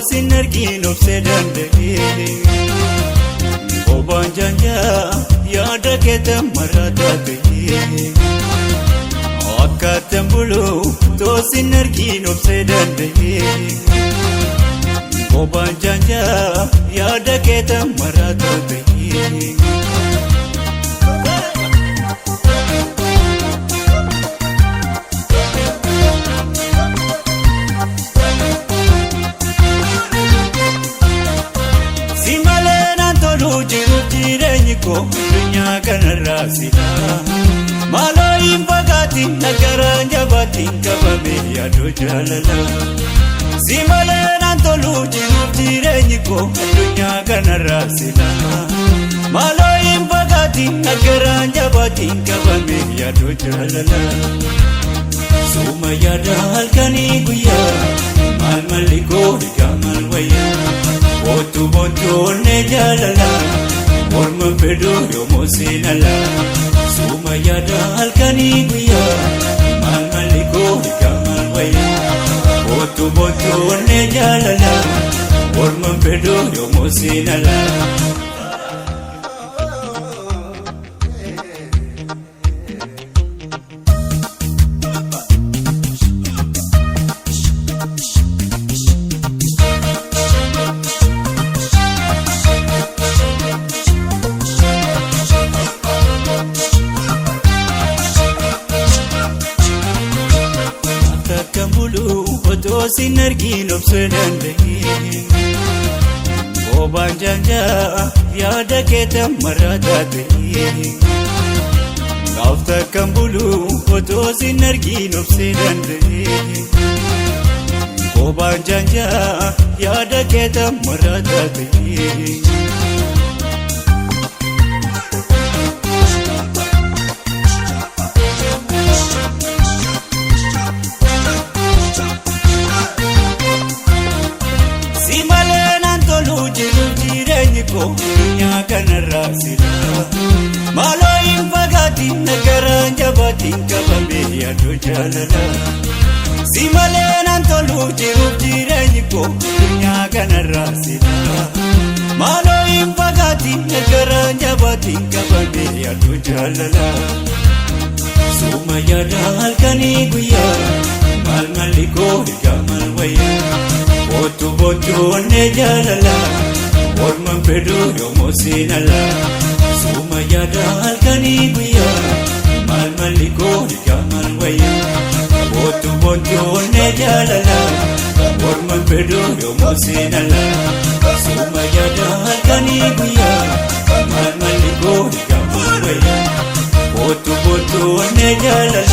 Sinergin of sedande Obanjanja yada ketam maradate Akatambulu to sinergin of sedande Obanjanja yada ketam maradate Dunya kanarra sila Malo impagati nagaranja batin kabame yado jalala Simale nantolu jiru jirenyiko Dunya kanarra sila Malo impagati nagaranja batin kabame yado jalala Suma yada halkani guya Mal maliko dikamal waya Botu botu ne jalala Orma pedu yomosinala Suma yada halkani guya Mal maliko dikamal waya Botu botu ne jalala Orma pedu yomosinala Sinergin of sedande Obanjanja yada ketam maradate Gauta kambulu oto sinergin of sedande Obanjanja yada ketam maradate Dunya kanarra sila Malo impagati nagaranja batin kabame yado jalala Simale nantolu jiru jirenyiko Dunya kanarra sila Malo impagati nagaranja batin kabame yado jalala Suma yada halkani guya Mal maliko dikamal waya Botu botu ne jalala Orma pedu yomosinala Suma yada halkani guya Mal maliko dikamal waya Botu botu ne jalala Orma pedu yomosinala Suma yada halkani guya Mal maliko dikamal waya Botu botu ne jalala